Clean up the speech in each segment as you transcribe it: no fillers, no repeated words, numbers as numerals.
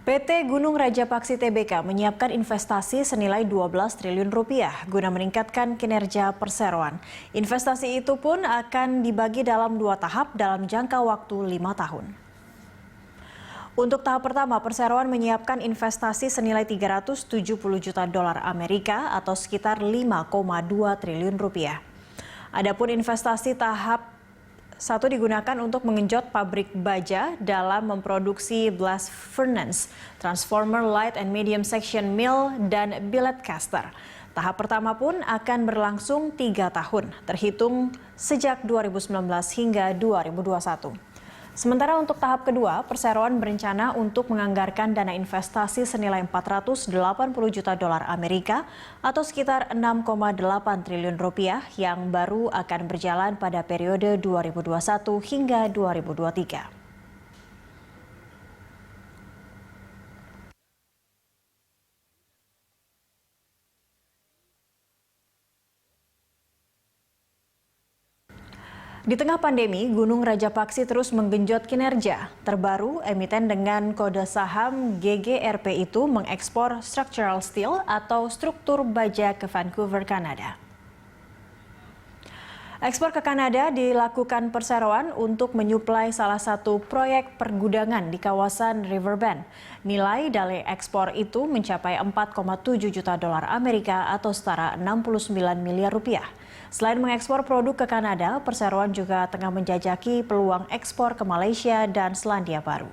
PT Gunung Raja Paksi Tbk menyiapkan investasi senilai 12 triliun rupiah guna meningkatkan kinerja perseroan. Investasi itu pun akan dibagi dalam 2 tahap dalam jangka waktu 5 tahun. Untuk tahap pertama, perseroan menyiapkan investasi senilai 370 juta dolar Amerika atau sekitar 5,2 triliun rupiah. Adapun investasi tahap 1 digunakan untuk mengenjot pabrik baja dalam memproduksi blast furnace, transformer light and medium section mill, dan billet caster. Tahap pertama pun akan berlangsung 3 tahun, terhitung sejak 2019 hingga 2021. Sementara untuk tahap kedua, perseroan berencana untuk menganggarkan dana investasi senilai 480 juta dolar Amerika atau sekitar 6,8 triliun rupiah yang baru akan berjalan pada periode 2021 hingga 2023. Di tengah pandemi, Gunung Raja Paksi terus menggenjot kinerja. Terbaru, emiten dengan kode saham GGRP itu mengekspor structural steel atau struktur baja ke Vancouver, Kanada. Ekspor ke Kanada dilakukan perseroan untuk menyuplai salah satu proyek pergudangan di kawasan Riverbend. Nilai dari ekspor itu mencapai 4,7 juta dolar Amerika atau setara 69 miliar rupiah. Selain mengekspor produk ke Kanada, perseroan juga tengah menjajaki peluang ekspor ke Malaysia dan Selandia Baru.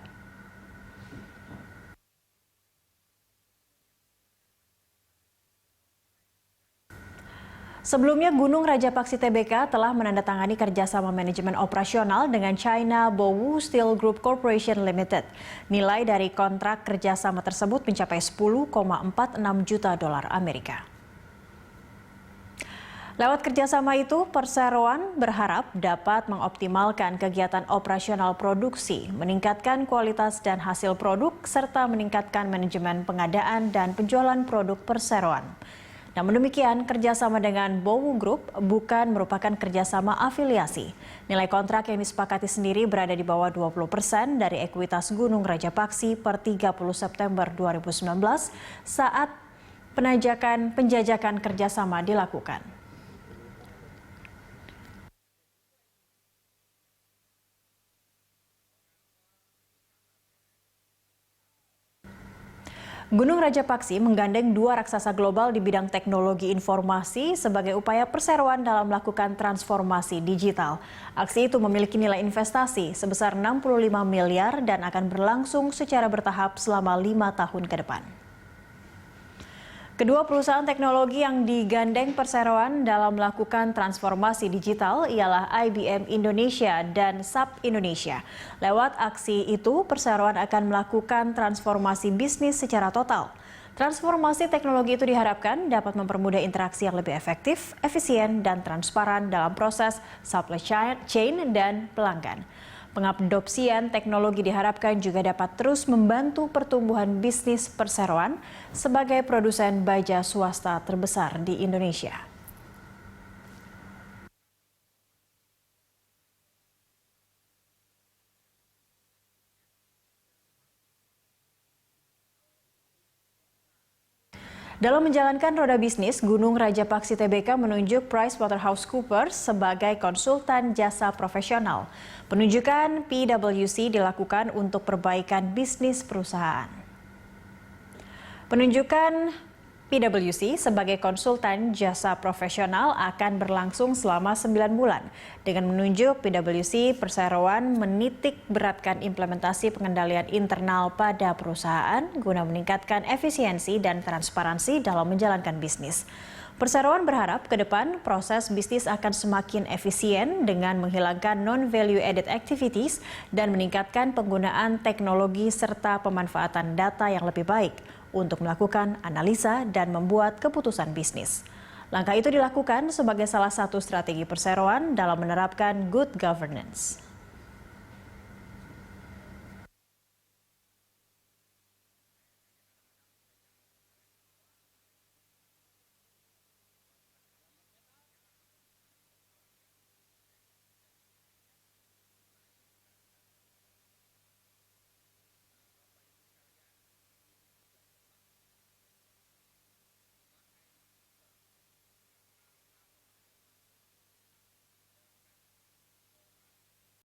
Sebelumnya, Gunung Raja Paksi Tbk telah menandatangani kerjasama manajemen operasional dengan China Bowu Steel Group Corporation Limited. Nilai dari kontrak kerjasama tersebut mencapai 10,46 juta dolar Amerika. Lewat kerjasama itu, perseroan berharap dapat mengoptimalkan kegiatan operasional produksi, meningkatkan kualitas dan hasil produk, serta meningkatkan manajemen pengadaan dan penjualan produk perseroan. Namun demikian, kerjasama dengan Bowu Group bukan merupakan kerjasama afiliasi. Nilai kontrak yang disepakati sendiri berada di bawah 20% dari ekuitas Gunung Raja Paksi per 30 September 2019 saat penjajakan kerjasama dilakukan. Gunung Raja Paksi menggandeng 2 raksasa global di bidang teknologi informasi sebagai upaya perseroan dalam melakukan transformasi digital. Aksi itu memiliki nilai investasi sebesar 65 miliar dan akan berlangsung secara bertahap selama 5 tahun ke depan. Kedua perusahaan teknologi yang digandeng perseroan dalam melakukan transformasi digital ialah IBM Indonesia dan SAP Indonesia. Lewat aksi itu, perseroan akan melakukan transformasi bisnis secara total. Transformasi teknologi itu diharapkan dapat mempermudah interaksi yang lebih efektif, efisien, dan transparan dalam proses supply chain dan pelanggan. Pengadopsian teknologi diharapkan juga dapat terus membantu pertumbuhan bisnis perseroan sebagai produsen baja swasta terbesar di Indonesia. Dalam menjalankan roda bisnis, Gunung Raja Paksi Tbk menunjuk PricewaterhouseCoopers sebagai konsultan jasa profesional. Penunjukan PwC dilakukan untuk perbaikan bisnis perusahaan. Penunjukan PwC sebagai konsultan jasa profesional akan berlangsung selama 9 bulan. Dengan menunjuk PwC, perseroan menitik beratkan implementasi pengendalian internal pada perusahaan guna meningkatkan efisiensi dan transparansi dalam menjalankan bisnis. Perseroan berharap ke depan proses bisnis akan semakin efisien dengan menghilangkan non-value added activities dan meningkatkan penggunaan teknologi serta pemanfaatan data yang lebih baik untuk melakukan analisa dan membuat keputusan bisnis. Langkah itu dilakukan sebagai salah satu strategi perseroan dalam menerapkan good governance.